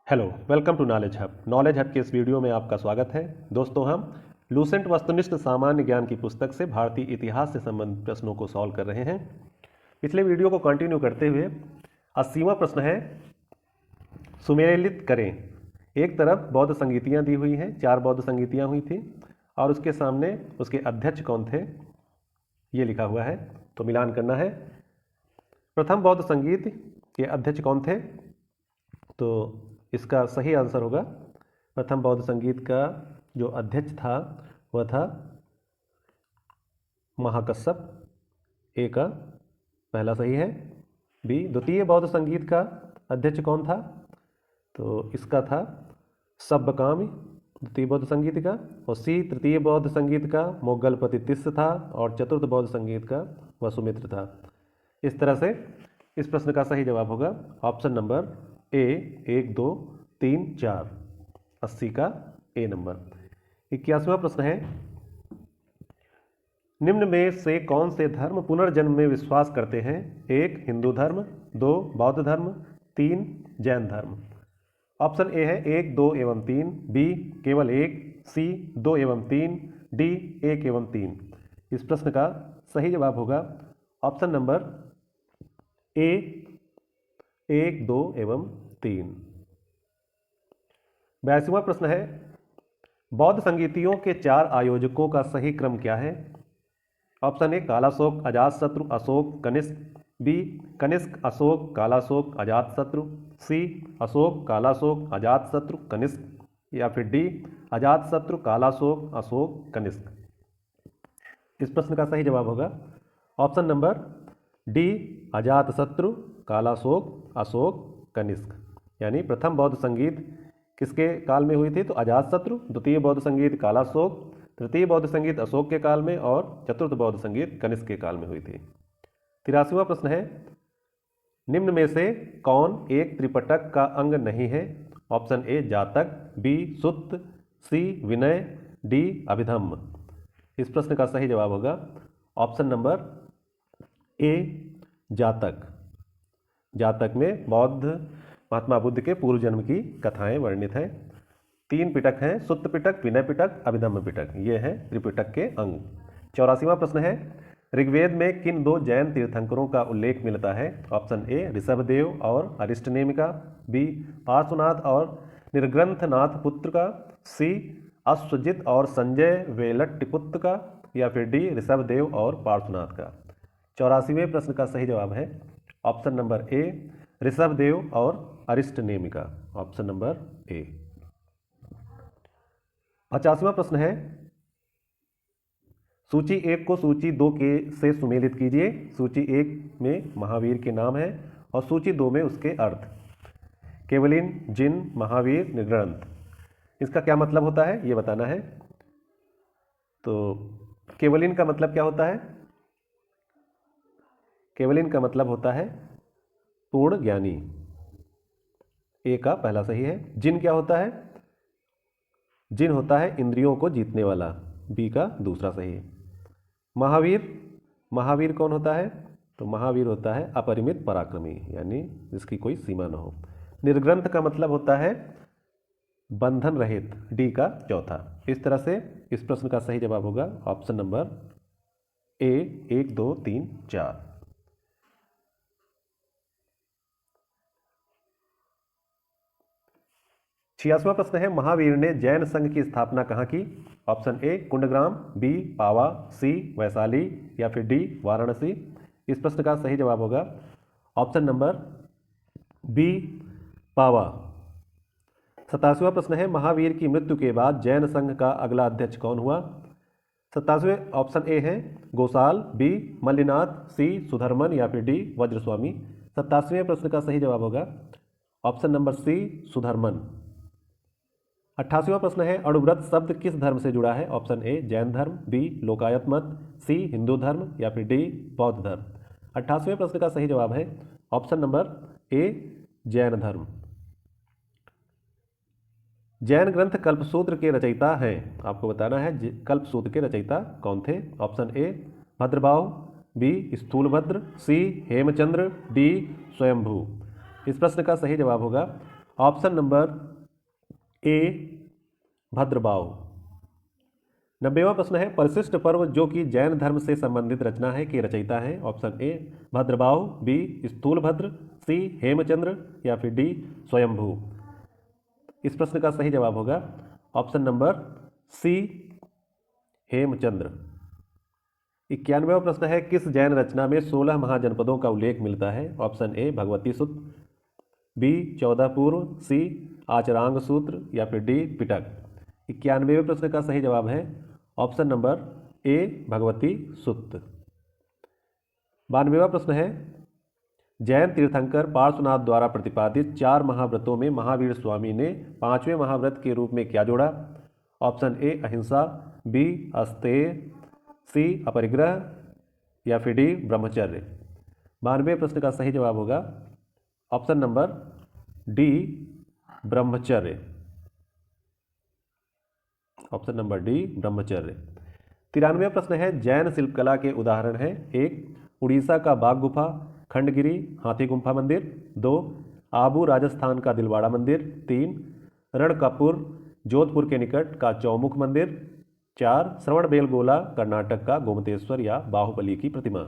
Hello, welcome to knowledge hub. Knowledge hub के इस video में आपका स्वागत है। दोस्तों, हम लूसेंट वस्तुनिष्ठ सामान्य ज्ञान की पुस्तक से भारतीय इतिहास से संबंधित प्रश्नों को सॉल्व कर रहे हैं। पिछले वीडियो को कंटिन्यू करते हुए 80वां प्रश्न है, सुमेलित करें। एक तरफ बौद्ध संगीतियाँ दी हुई हैं, 4 बौद्ध संगीतियाँ हुई थी और उसके सामने उसके अध्यक्ष कौन थे ये लिखा हुआ है, तो मिलान करना है। प्रथम बौद्ध संगीत के अध्यक्ष कौन थे? तो इसका सही आंसर होगा प्रथम बौद्ध संगीत का जो अध्यक्ष था वह था महाकश्यप। ए का पहला सही है। बी, द्वितीय बौद्ध संगीत का अध्यक्ष कौन था? तो इसका था सब्बकामी, द्वितीय बौद्ध संगीत का। और सी, तृतीय बौद्ध संगीत का मोगलपति तिस्स था और चतुर्थ बौद्ध संगीत का वसुमित्र था। इस तरह से इस प्रश्न का सही जवाब होगा ऑप्शन नंबर ए, 1, 2, 3, 4, 80 का ए नंबर। 81वां प्रश्न है, निम्न में से कौन से धर्म पुनर्जन्म में विश्वास करते हैं? 1, हिंदू धर्म, 2, बौद्ध धर्म, 3, जैन धर्म। ऑप्शन ए है 1, 2 एवं 3, बी केवल 1, सी 2 एवं 3, डी 1 एवं 3। इस प्रश्न का सही जवाब होगा ऑप्शन नंबर ए, 1, 2 एवं 3। 82वां प्रश्न है, बौद्ध संगीतियों के 4 आयोजकों का सही क्रम क्या है? Option A, Kalashoka, Ajatashatru, Ashoka, Kanishka. B, Kanishka, Ashoka, Kalashoka, Ajatashatru. C, Ashoka, Kalashoka, Ajatashatru, Kanishka. या फिर डी, अजातशत्रु, कालाशोक, अशोक, कनिष्क। इस प्रश्न का सही जवाब होगा option number D, Ajatashatru, Kalashoka, Ashoka, Kanishka. यानी प्रथम बौद्ध संगीत किसके काल में हुई थी? तो अजातशत्रु। द्वितीय बौद्ध संगीत कालाशोक, तृतीय बौद्ध संगीत अशोक के काल में और चतुर्थ बौद्ध संगीत कनिष्क के काल में हुई थी। 83वां प्रश्न है, निम्न में से कौन एक त्रिपिटक का अंग नहीं है? Option A, Jataka, B, Sutta, C, Vinay, D, Abhidhamma. इस प्रश्न का सही जवाब होगा ऑप्शन नंबर ए, जातक। जातक में बौद्ध महात्मा बुद्ध के पूर्व जन्म की कथाएं वर्णित हैं। 3 पिटक हैं, सुत्त पिटक, विनय पिटक, अभिधम्म पिटक। ये हैं त्रिपिटक के अंग। 84वां प्रश्न है, ऋग्वेद में किन 2 जैन तीर्थंकरों का उल्लेख मिलता है? ऑप्शन ए, ऋषभदेव और अरिष्टनेमिका। बी, पार्श्वनाथ और निर्ग्रंथनाथ पुत्र का। सी, अश्वजित और संजय वेलट्टिपुत्र का। या फिर डी, ऋषभदेव और पार्श्वनाथ का। 84वें प्रश्न का सही जवाब है ऑप्शन नंबर ए, ऋषभदेव और अरिष्टनेमिका। ऑप्शन नंबर ए। 85वां प्रश्न है, सूची 1 को सूची 2 के से सुमेलित कीजिए। सूची 1 में महावीर के नाम है और सूची 2 में उसके अर्थ। केवलिन, जिन, महावीर, निर्ग्रंथ। इसका क्या मतलब होता है ये बताना है। तो केवलिन का मतलब क्या होता है? केवलिन का मतलब होता है पूर्ण ज्ञानी। ए का पहला सही है। जिन क्या होता है? जिन होता है इंद्रियों को जीतने वाला। बी का दूसरा सही है। महावीर, महावीर कौन होता है? तो महावीर होता है अपरिमित पराक्रमी, यानी जिसकी कोई सीमा न हो। निर्ग्रंथ का मतलब होता है बंधन रहित। डी का चौथा। इस तरह से इस प्रश्न का सही जवाब होगा ऑप्शन नंबर ए, 1, 2, 3, 4। 86वां प्रश्न है, महावीर ने जैन संघ की स्थापना कहाँ की? ऑप्शन ए, कुंडग्राम, बी, पावा, सी, वैशाली, या फिर डी, वाराणसी। इस प्रश्न का सही जवाब होगा ऑप्शन नंबर बी, पावा। 87वां प्रश्न है, महावीर की मृत्यु के बाद जैन संघ का अगला अध्यक्ष कौन हुआ? 87वें ऑप्शन ए है गोसाल, बी, मल्लिनाथ, सी, सुधर्मन, या फिर डी, वज्रस्वामी। 87वें प्रश्न का सही जवाब होगा ऑप्शन नंबर सी, सुधर्मन। 88वां प्रश्न है, अणुव्रत शब्द किस धर्म से जुड़ा है? ऑप्शन ए, जैन धर्म, बी, लोकायत मत, सी, हिंदू धर्म, या फिर डी, बौद्ध धर्म। 88वें प्रश्न का सही जवाब है ऑप्शन नंबर ए, जैन धर्म। जैन ग्रंथ कल्पसूत्र के रचयिता हैं। आपको बताना है कल्पसूत्र के रचयिता कौन थे। Option A, Bhadrabahu, B, Sthulabhadra, C, Hemchandra, D, Swayambhu. इस प्रश्न का सही जवाब होगा ऑप्शन नंबर ए भद्रबाहु। 90वां प्रश्न है परिशिष्ट पर्व जो कि जैन धर्म से संबंधित रचना है के रचयिता है। Option A Bhadrabahu, B Sthulabhadra, C Hemachandra या फिर डी स्वयंभू। इस प्रश्न का सही जवाब होगा ऑप्शन नंबर सी हेमचंद्र। 91वां प्रश्न है किस जैन रचना में 16 महाजनपदों का उल्लेख मिलता है। ऑप्शन ए भगवती सूत्र, बी 14 पूर्व, सी आचरांग सूत्र या फिर डी पिटक। 91वें प्रश्न का सही जवाब है ऑप्शन नंबर ए भगवती सूक्त। 92वां प्रश्न है जैन तीर्थंकर पार्श्वनाथ द्वारा प्रतिपादित 4 महाव्रतों में महावीर स्वामी ने 5वें महाव्रत के रूप में क्या जोड़ा। ऑप्शन ए अहिंसा, बी अस्तेय, सी अपरिग्रह या फिर डी ब्रह्मचर्य। 92वें प्रश्न का सही जवाब होगा ऑप्शन नंबर डी ब्रह्मचर्य। ऑप्शन नंबर डी ब्रह्मचर्य। 93वां प्रश्न है जैन शिल्पकला के उदाहरण है। 1 उड़ीसा का बाघ गुफा, खंडगिरी हाथी गुम्फा मंदिर। 2 आबू राजस्थान का दिलवाड़ा मंदिर। 3 रणकपुर जोधपुर के निकट का चौमुख मंदिर। 4 श्रवणबेलगोला कर्नाटक का गोमतेश्वर या बाहुबली की प्रतिमा।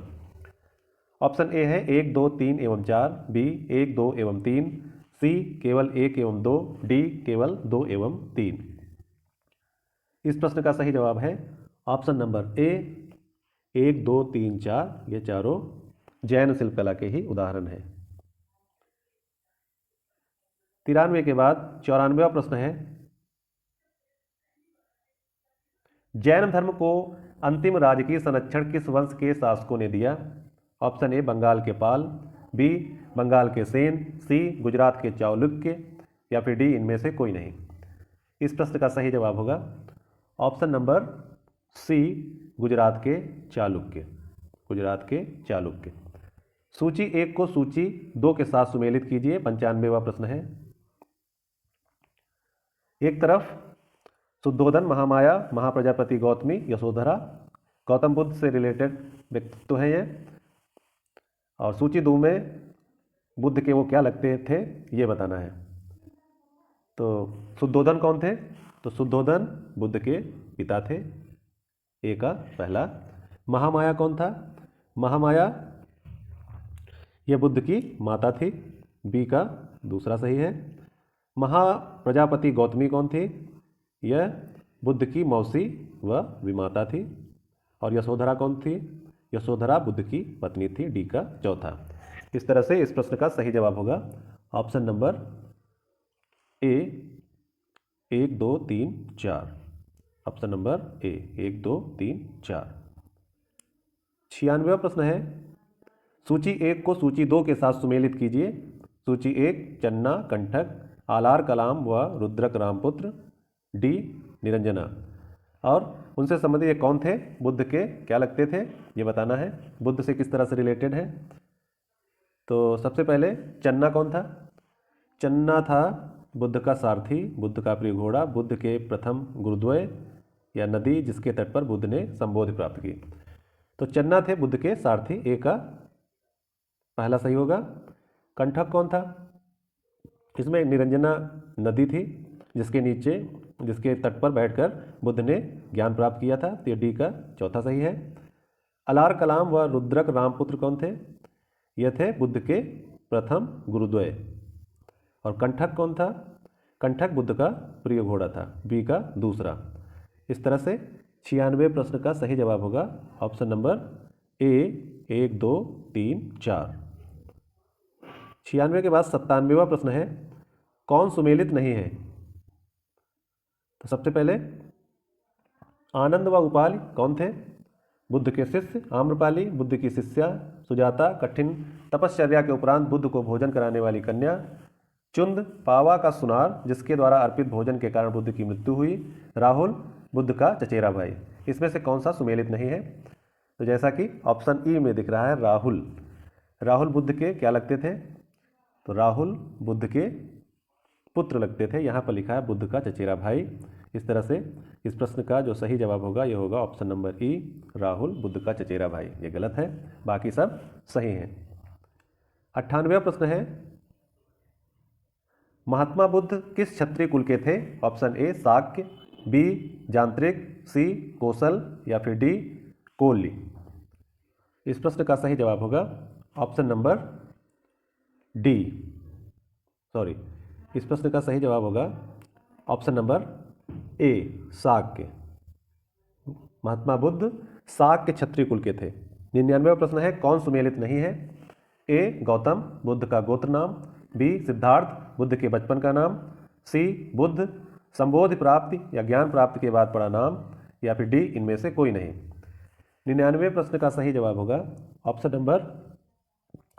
ऑप्शन ए है 1 2 3 एवं 4, बी 1 2 एवं 3, सी केवल 1 एवं 2, डी केवल 2 एवं 3। इस प्रश्न का सही जवाब है ऑप्शन नंबर ए 1 2 3 4, ये चारों जैन शिल्पकला के ही उदाहरण है। 93 के बाद 94वां प्रश्न है जैन धर्म को अंतिम राजकीय संरक्षण किस वंश के शासकों ने दिया। ऑप्शन ए बंगाल के पाल, बी बंगाल के सेन, सी गुजरात के चालुक्य या फिर डी इनमें से कोई नहीं। इस प्रश्न का सही जवाब होगा ऑप्शन नंबर सी गुजरात के चालुक्य। गुजरात के चालुक्य। सूची 1 को सूची 2 के साथ सुमेलित कीजिए। 95वां प्रश्न है एक तरफ शुद्धोधन, महामाया, महाप्रजापति गौतमी, यशोधरा गौतम बुद्ध से रिलेटेड व्यक्तित्व है ये, और सूची 2 में बुद्ध के वो क्या लगते थे ये बताना है। तो शुद्धोधन कौन थे, तो शुद्धोधन बुद्ध के पिता थे, ए का पहला। महामाया कौन था, महामाया यह बुद्ध की माता थी, बी का दूसरा सही है। महाप्रजापति गौतमी कौन थी, यह बुद्ध की मौसी व विमाता थी। और यशोधरा कौन थी, यशोधरा बुद्ध की पत्नी थी, डी का चौथा। इस तरह से इस प्रश्न का सही जवाब होगा ऑप्शन नंबर ए 1 2 3 4। ऑप्शन नंबर ए 1 2 3 4। 96वां प्रश्न है सूची 1 को सूची 2 के साथ सुमेलित कीजिए। सूची 1 चन्ना, कंठक, आलार कलाम व रुद्रक रामपुत्र, डी निरंजना। और उनसे संबंधित ये कौन थे, बुद्ध के क्या लगते थे ये बताना है, बुद्ध से किस तरह से रिलेटेड है। तो सबसे पहले चन्ना कौन था, चन्ना था बुद्ध का सारथी, बुद्ध का प्रिय घोड़ा, बुद्ध के प्रथम गुरुद्वय या नदी जिसके तट पर बुद्ध ने संबोधि प्राप्त की। तो चन्ना थे बुद्ध के सारथी, ए का पहला सही होगा। कंठक कौन था, इसमें निरंजना नदी थी जिसके नीचे जिसके तट पर बैठकर बुद्ध ने ज्ञान प्राप्त किया था, तो डी का चौथा सही है। अलार कलाम व रुद्रक रामपुत्र कौन थे, यह थे बुद्ध के प्रथम गुरुद्वय। और कंठक कौन था, कंठक बुद्ध का प्रिय घोड़ा था, बी का दूसरा। इस तरह से 96वें प्रश्न का सही जवाब होगा ऑप्शन नंबर ए 1 2 3 4। 96 के बाद 97वां प्रश्न है कौन सुमेलित नहीं है। तो सबसे पहले आनंद व उपाल कौन थे, बुद्ध के शिष्य। आम्रपाली बुद्ध की शिष्या। सुजाता कठिन तपश्चर्या के उपरांत बुद्ध को भोजन कराने वाली कन्या। चुंद पावा का सुनार जिसके द्वारा अर्पित भोजन के कारण बुद्ध की मृत्यु हुई। राहुल बुद्ध का चचेरा भाई। इसमें से कौन सा सुमेलित नहीं है, तो जैसा कि ऑप्शन ई में दिख रहा है राहुल। राहुल बुद्ध के क्या लगते थे, तो राहुल बुद्ध के पुत्र लगते थे, यहाँ पर लिखा है बुद्ध का चचेरा भाई। इस तरह से इस प्रश्न का जो सही जवाब होगा ये होगा ऑप्शन नंबर ई राहुल बुद्ध का चचेरा भाई। ये गलत है, बाकी सब सही हैं। 98वां प्रश्न है महात्मा बुद्ध किस क्षत्रिय कुल के थे? ऑप्शन ए शाक्य, बी जांत्रिक, सी कौशल या फिर डी कोल्ली। इस प्रश्न का सही जवाब होगा ऑप्शन नंबर डी, सॉरी, इस प्रश्न का सही जवाब होगा ऑप्शन नंबर ए शाक्य। महात्मा बुद्ध शाक्य क्षत्रिय कुल के थे। 99वां प्रश्न है कौन सुमेलित नहीं है? ए गौतम बुद्ध का गोत्र नाम, बी सिद्धार्थ बुद्ध के बचपन का नाम, सी बुद्ध संबोधि प्राप्ति या ज्ञान प्राप्ति के बाद पड़ा नाम, या फिर डी इनमें से कोई नहीं। 99वें प्रश्न का सही जवाब होगा ऑप्शन नंबर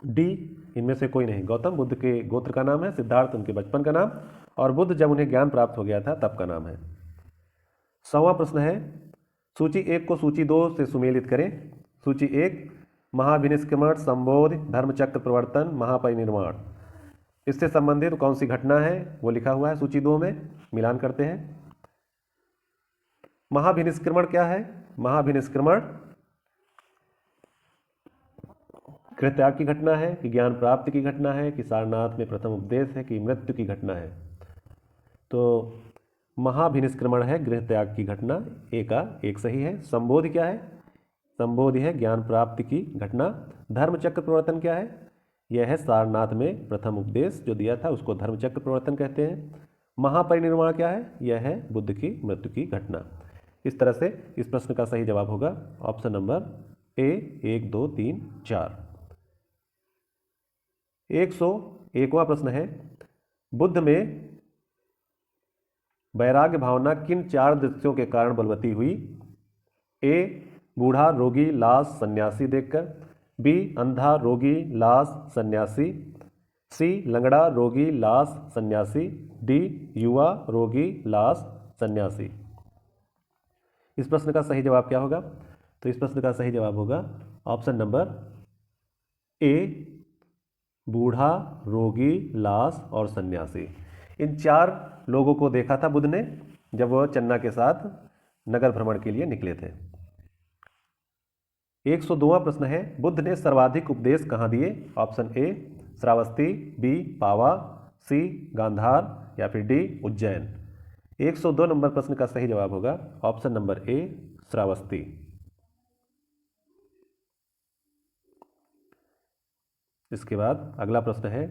डी, इनमें से कोई नहीं। गौतम बुद्ध के गोत्र का नाम है, सिद्धार्थ उनके बचपन का नाम, और बुद्ध जब उन्हें ज्ञान प्राप्त हो गया था तब का नाम है। 100वां प्रश्न है सूची 1 को सूची 2 से सुमेलित करें। सूची 1 महाभिनिष्क्रमण, संबोधि, धर्मचक्र प्रवर्तन, महापरिनिर्वाण, इससे संबंधित कौन सी घटना है वो लिखा हुआ है सूची 2 में, मिलान करते हैं। महाभिनिष्क्रमण क्या है? महाभिनिष्क्रमण गृहत्याग की घटना है कि ज्ञान प्राप्ति की घटना है कि सारनाथ में प्रथम उपदेश है कि मृत्यु की घटना है? तो महाभिनिष्क्रमण है गृहत्याग की घटना, ए का 1 सही है। संबोधि क्या है? संबोधि है ज्ञान प्राप्ति की घटना। धर्मचक्र प्रवर्तन क्या है? यह है सारनाथ में प्रथम उपदेश जो दिया था उसको धर्मचक्र प्रवर्तन कहते हैं। महापरिनिर्वाण क्या है? यह है बुद्ध की मृत्यु की घटना। इस तरह से इस प्रश्न का सही जवाब होगा ऑप्शन नंबर ए 1, 2, 3, 4। 101वां प्रश्न है बुद्ध में वैराग्य भावना किन 4 दृश्यों के कारण बलवती हुई? ए बूढ़ा रोगी लाश सन्यासी देखकर, बी अंधा रोगी लाश सन्यासी, सी लंगड़ा रोगी लाश सन्यासी, डी युवा रोगी लाश सन्यासी। इस प्रश्न का सही जवाब क्या होगा? तो इस प्रश्न का सही जवाब होगा ऑप्शन नंबर ए बूढ़ा रोगी लाश और सन्यासी। इन 4 लोगों को देखा था बुद्ध ने जब वह चन्ना के साथ नगर भ्रमण के लिए निकले थे। 102वां प्रश्न है बुद्ध ने सर्वाधिक उपदेश कहाँ दिए? ऑप्शन ए श्रावस्ती, बी पावा, सी गांधार या फिर डी उज्जैन। 102 नंबर प्रश्न का सही जवाब होगा ऑप्शन नंबर ए श्रावस्ती। इसके बाद अगला प्रश्न है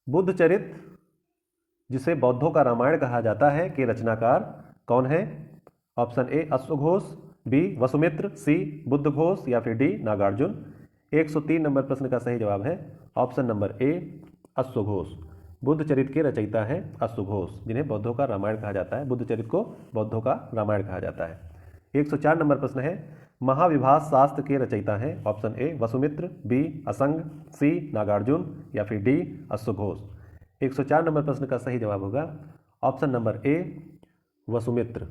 बुद्ध चरित जिसे बौद्धों का रामायण कहा जाता है के रचनाकार कौन है? ऑप्शन ए अश्वघोष, बी वसुमित्र, सी बुद्ध घोष या फिर डी नागार्जुन। 103 नंबर प्रश्न का सही जवाब है ऑप्शन नंबर ए अश्वघोष। बुद्ध चरित के रचयिता हैं अश्वघोष, जिन्हें बौद्धों का रामायण कहा जाता है। बुद्ध चरित को बौद्धों का रामायण कहा जाता है। 104 नंबर प्रश्न है महाविभास शास्त्र के रचयिता हैं? ऑप्शन ए वसुमित्र, बी असंग, सी नागार्जुन या फिर डी अश्वघोष। 104 नंबर प्रश्न का सही जवाब होगा ऑप्शन नंबर ए वसुमित्र।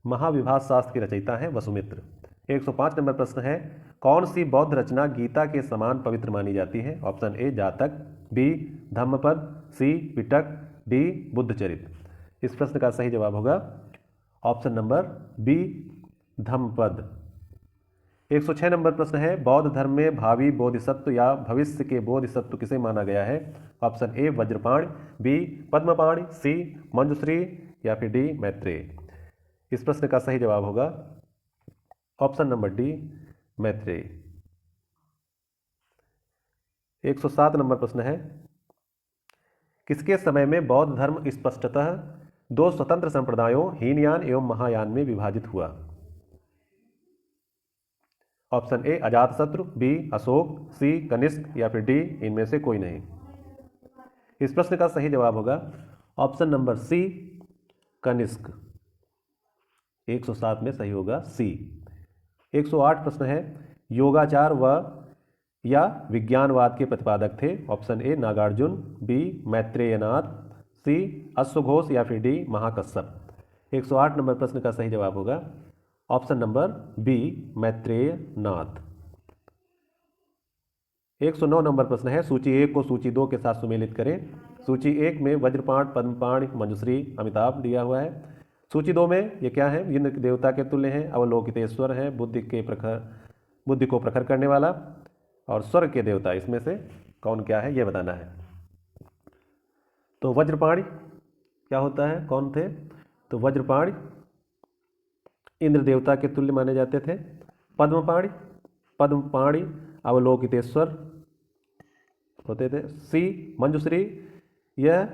महाविभास शास्त्र के रचयिता हैं वसुमित्र। 105 नंबर प्रश्न है कौन सी बौद्ध रचना गीता के समान पवित्र मानी जाती है? Option A Jataka, B Dhammapada, C Pitaka, D Buddhacharita. इस प्रश्न का सही जवाब होगा option number B Dhammapada. 106 number प्रश्न है बौद्ध धर्म में भावी बोधिसत्व या भविष्य के बोधिसत्व किसे माना गया है? Option A Vajrapani, B Padmapani, C Manjushri या फिर डी मैत्रेय। इस प्रश्न का सही जवाब होगा option number D Maitreya. 107 number प्रश्न है किसके समय में बौद्ध धर्म स्पष्टतः 2 स्वतंत्र संप्रदायों हीनयान एवं महायान में विभाजित हुआ? Option A Ajatashatru, B Ashoka, C Kanishka या फिर डी इनमें से कोई नहीं। इस प्रश्न का सही जवाब होगा ऑप्शन नंबर सी कनिष्क। 107 में सही होगा सी। 108 प्रश्न है योगाचार व या विज्ञानवाद के प्रतिपादक थे? ऑप्शन ए नागार्जुन, बी मैत्रेयनाथ, सी अश्वघोष या फिर डी महाकश्यप। 108 नंबर प्रश्न का सही जवाब होगा ऑप्शन नंबर बी मैत्रेयनाथ। 109 नंबर प्रश्न है सूची 1 को सूची 2 के साथ सुमेलित करें। सूची 1 में वज्रपाण, पद्मपाण, मंजुश्री, अमिताभ दिया हुआ है। सूची 2 में ये क्या है? इंद्र के देवता के तुल्य है, अवलोकितेश्वर है, बुद्धि को प्रखर करने वाला और स्वर्ग के देवता, इसमें से कौन क्या है ये बताना है। तो वज्रपाणि क्या होता है, कौन थे? तो वज्रपाणि इंद्र देवता के तुल्य माने जाते थे। पद्मपाणि, पद्मपाणि अवलोकितेश्वर होते थे। सी मंजुश्री, यह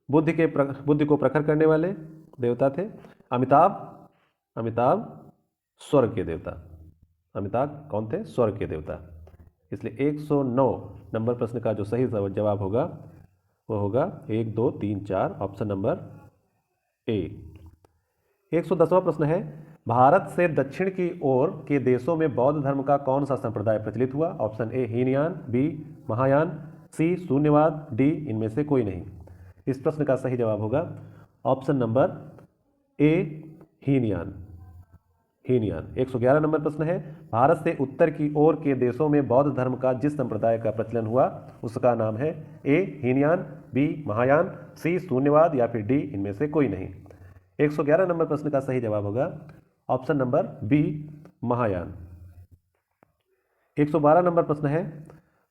बुद्धि को प्रखर करने वाले देवता थे। अमिताभ, अमिताभ स्वर्ग के देवता। अमिताभ कौन थे? स्वर्ग के देवता। इसलिए 109 नंबर प्रश्न का जो सही जवाब होगा वो होगा 1 2 3 4 ऑप्शन नंबर ए। 110वां प्रश्न है, भारत से दक्षिण की ओर के देशों में बौद्ध धर्म का कौन सा संप्रदाय प्रचलित हुआ? Option A Hinayana, B Mahayana, C Shunyavada, D इनमें से कोई नहीं। इस प्रश्न का सही जवाब होगा ऑप्शन नंबर ए हीनयान। हीनयान। 111 नंबर प्रश्न है, भारत से उत्तर की ओर के देशों में बौद्ध धर्म का जिस संप्रदाय का प्रचलन हुआ उसका नाम है ए हीनयान, बी महायान, सी शून्यवाद या फिर डी इनमें से कोई नहीं। 111 नंबर प्रश्न का सही जवाब होगा option number B Mahayana. 112 number प्रश्न है,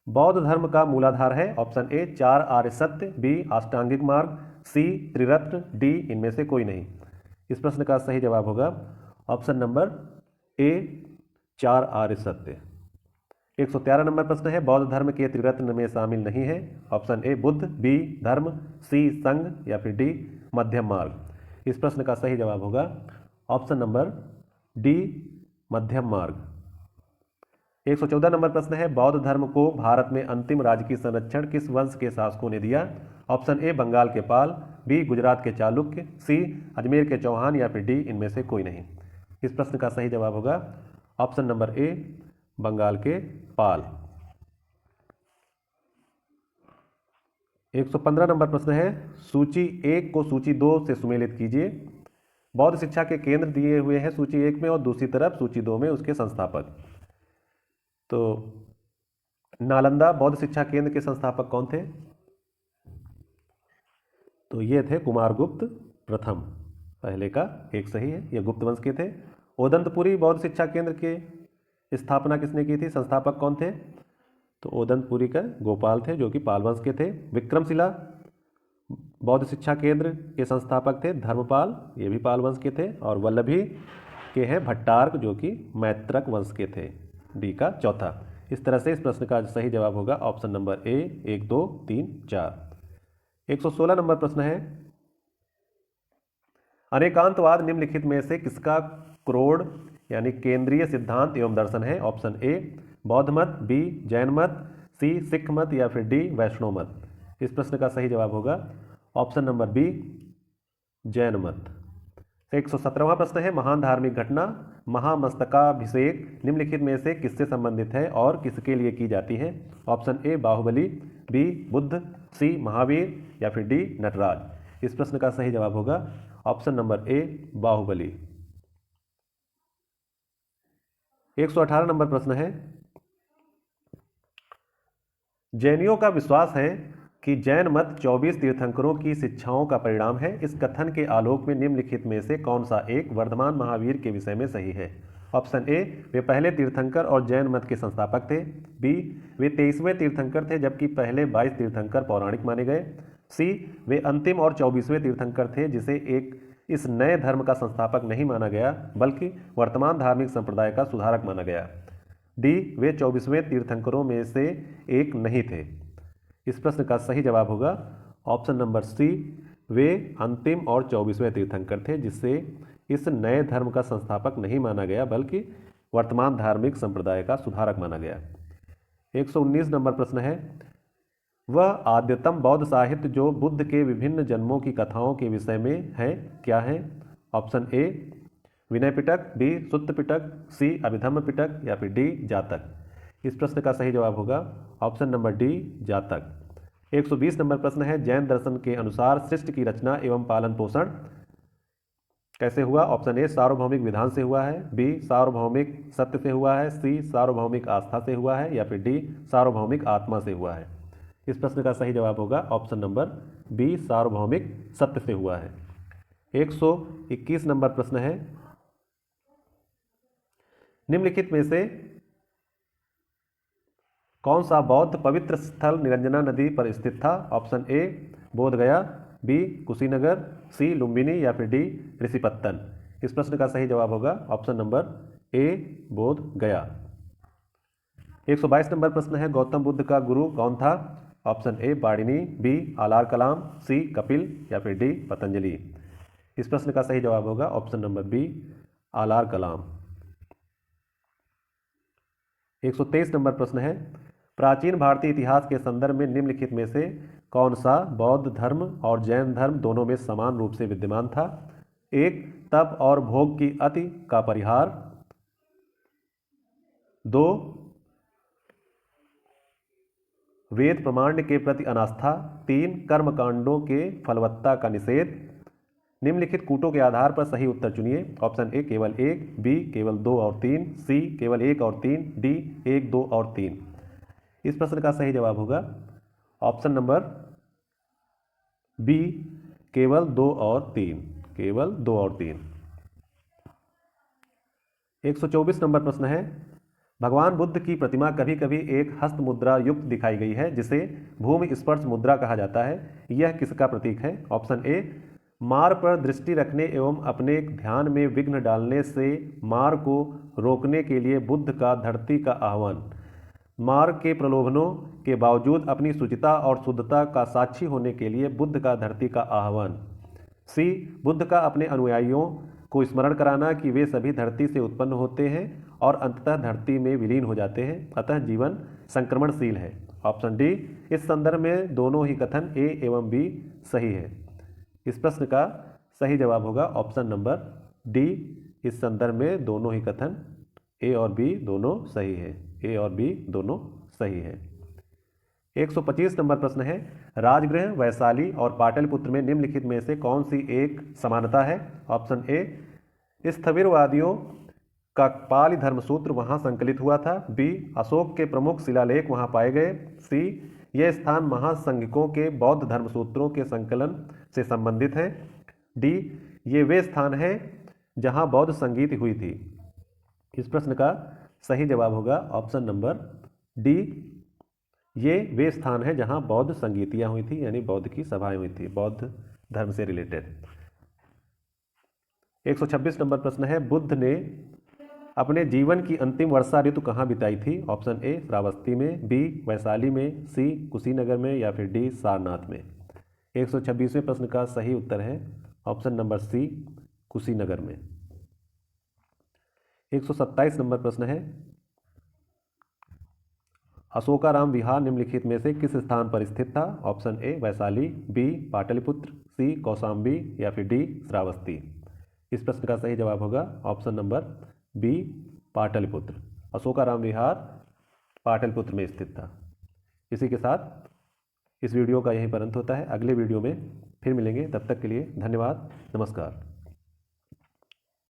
बौद्ध धर्म का मूलाधार है? ऑप्शन ए 4 आर्य सत्य, बी अष्टांगिक मार्ग, सी त्रिरत्न, डी इनमें से कोई नहीं। इस प्रश्न का सही जवाब होगा ऑप्शन नंबर ए 4 आर्य सत्य। 113 नंबर प्रश्न है, बौद्ध धर्म के त्रिरत्न में शामिल नहीं है? ऑप्शन ए बुद्ध, बी धर्म, सी संघ या फिर डी मध्यम मार्ग। इस प्रश्न का सही जवाब होगा ऑप्शन नंबर डी मध्यम मार्ग। 114 नंबर प्रश्न है, बौद्ध धर्म को भारत में अंतिम राजकीय संरक्षण किस वंश के शासकों ने दिया? ऑप्शन ए बंगाल के पाल, बी गुजरात के चालुक्य, सी अजमेर के चौहान या फिर डी इनमें से कोई नहीं। इस प्रश्न का सही जवाब होगा ऑप्शन नंबर ए बंगाल के पाल। 115 नंबर प्रश्न है, सूची 1 को सूची 2 से सुमेलित कीजिए। बौद्ध शिक्षा के केंद्र दिए हुए हैं सूची 1 में और दूसरी तरफ सूची 2 में उसके संस्थापक। तो नालंदा बौद्ध शिक्षा केंद्र के संस्थापक कौन थे? तो ये थे कुमारगुप्त प्रथम। पहले का एक सही है, ये गुप्त वंश के थे। ओदंतपुरी बौद्ध शिक्षा केंद्र के स्थापना किसने की थी? संस्थापक कौन थे? तो ओदंतपुरी का गोपाल थे जो कि पाल वंश के थे। विक्रमशिला बौद्ध शिक्षा केंद्र के संस्थापक थे धर्मपाल, ये भी पाल वंश के थे। और वल्लभी के हैं भट्टार्क जो कि मैत्रक वंश के थे, डी का चौथा। इस तरह से इस प्रश्न का सही जवाब होगा ऑप्शन नंबर ए 1 2 3 4। 116 नंबर प्रश्न है, अनेकांतवाद निम्नलिखित में से किसका क्रोड यानी केंद्रीय सिद्धांत एवं दर्शन है? ऑप्शन ए बौद्ध मत, बी जैन मत, सी सिख मत या फिर डी वैष्णव मत। इस प्रश्न का सही जवाब होगा ऑप्शन नंबर बी जैन मत। 117वां प्रश्न है, महान धार्मिक घटना महामस्तकाभिषेक निम्नलिखित में से किससे संबंधित है और किसके लिए की जाती है? Option A Bahubali, B Buddha, C Mahavira या फिर डी नटराज। इस प्रश्न का सही जवाब होगा option number A Bahubali. 118 number प्रश्न है, जैनियों का विश्वास है कि जैन मत 24 तीर्थंकरों की शिक्षाओं का परिणाम है। इस कथन के आलोक में निम्नलिखित में से कौन सा एक वर्धमान महावीर के विषय में सही है? ऑप्शन ए वे पहले तीर्थंकर और जैन मत के संस्थापक थे, बी वे 23वें तीर्थंकर थे जबकि पहले 22 तीर्थंकर पौराणिक माने गए, सी वे अंतिम और 24वें तीर्थंकर थे जिसे एक इस नए धर्म का संस्थापक नहीं माना गया बल्कि वर्तमान धार्मिक संप्रदाय का सुधारक माना गया, डी वे 24वें तीर्थंकरों में से एक नहीं थे। इस प्रश्न का सही जवाब होगा ऑप्शन नंबर सी वे अंतिम और 24वें तीर्थंकर थे जिससे इस नए धर्म का संस्थापक नहीं माना गया बल्कि वर्तमान धार्मिक संप्रदाय का सुधारक माना गया। 119 नंबर प्रश्न है, वह आद्यतम बौद्ध साहित्य जो बुद्ध के विभिन्न जन्मों की कथाओं के विषय में है क्या है? ऑप्शन ए विनय पिटक, बी सुत्त पिटक, सी अभिधम्म पिटक या फिर डी जातक। इस प्रश्न का सही जवाब होगा ऑप्शन नंबर डी जातक। 120 नंबर प्रश्न है, जैन दर्शन के अनुसार सृष्टि की रचना एवं पालन पोषण कैसे हुआ? ऑप्शन ए सार्वभौमिक विधान से हुआ है, बी सार्वभौमिक सत्य से हुआ है, सी सार्वभौमिक आस्था से हुआ है या फिर डी सार्वभौमिक आत्मा से हुआ है। इस प्रश्न का सही जवाब होगा ऑप्शन नंबर बी सार्वभौमिक सत्य से हुआ है। 121 नंबर प्रश्न है, निम्नलिखित में से कौन सा बौद्ध पवित्र स्थल निरंजना नदी पर स्थित था? ऑप्शन ए बोध गया, बी कुशीनगर, सी लुम्बिनी या फिर डी ऋषिपत्तन। इस प्रश्न का सही जवाब होगा ऑप्शन नंबर ए बोध गया। 122 नंबर प्रश्न है, गौतम बुद्ध का गुरु कौन था? ऑप्शन ए बाड़िनी, बी आलार कलाम, सी कपिल या फिर डी पतंजलि। इस प्रश्न का सही जवाब होगा ऑप्शन नंबर बी आलार कलाम। 123 नंबर प्रश्न है, प्राचीन भारतीय इतिहास के संदर्भ में निम्नलिखित में से कौन सा बौद्ध धर्म और जैन धर्म दोनों में समान रूप से विद्यमान था? एक तप और भोग की अति का परिहार, दो वेद प्रमाण के प्रति अनास्था, तीन कर्मकांडों के फलवत्ता का निषेध। निम्नलिखित कूटों के आधार पर सही उत्तर चुनिए। ऑप्शन ए केवल एक, बी केवल दो और तीन, सी केवल एक और तीन, डी एक दो और तीन। इस प्रश्न का सही जवाब होगा ऑप्शन नंबर बी केवल दो और तीन, केवल दो और तीन। 124 नंबर प्रश्न है, भगवान बुद्ध की प्रतिमा कभी कभी एक हस्त मुद्रा युक्त दिखाई गई है जिसे भूमि स्पर्श मुद्रा कहा जाता है। यह किसका प्रतीक है? ऑप्शन ए मार पर दृष्टि रखने एवं अपने ध्यान में विघ्न डालने से मार को रोकने के लिए बुद्ध का धरती का आह्वान, मार के प्रलोभनों के बावजूद अपनी शुचिता और शुद्धता का साक्षी होने के लिए बुद्ध का धरती का आह्वान, सी बुद्ध का अपने अनुयायियों को स्मरण कराना कि वे सभी धरती से उत्पन्न होते हैं और अंततः धरती में विलीन हो जाते हैं, अतः जीवन संक्रमणशील है। ऑप्शन डी इस संदर्भ में दोनों ही कथन ए एवं बी सही है। इस प्रश्न का सही जवाब होगा ऑप्शन नंबर डी, इस संदर्भ में दोनों ही कथन ए और बी दोनों सही है, ए और बी दोनों सही है। 125 नंबर प्रश्न है, राजगृह वैशाली और पाटलिपुत्र में निम्नलिखित में से कौन सी एक समानता है? ऑप्शन ए स्थविरवादियों का पाली धर्मसूत्र वहां संकलित हुआ था, बी अशोक के प्रमुख शिलालेख वहां पाए गए, सी यह स्थान महासंघिकों के बौद्ध धर्मसूत्रों के संकलन से संबंधित है, डी ये वे स्थान हैं जहां बौद्ध संगीत हुई थी। इस प्रश्न का सही जवाब होगा ऑप्शन नंबर डी, ये वे स्थान हैं जहां बौद्ध संगीतियां हुई थी, यानी बौद्ध की सभाएं हुई थी बौद्ध धर्म से रिलेटेड। 126 नंबर प्रश्न है, बुद्ध ने अपने जीवन की अंतिम वर्षा ऋतु कहाँ बिताई थी? ऑप्शन ए श्रावस्ती में, बी वैशाली में, सी कुशीनगर में या फिर डी सारनाथ में। 126वें प्रश्न का सही उत्तर है ऑप्शन नंबर सी कुशीनगर में। 127 नंबर प्रश्न है, अशोकाराम विहार निम्नलिखित में से किस स्थान पर स्थित था? Option A Vaishali, B Pataliputra, C Kaushambi या फिर डी श्रावस्ती। इस प्रश्न का सही जवाब होगा option number B Pataliputra. Ashokarama Vihara Pataliputra में स्थित था। इसी के साथ इस वीडियो का यहीं पर अंत होता है। अगले वीडियो में फिर मिलेंगे, तब तक के लिए धन्यवाद, नमस्कार।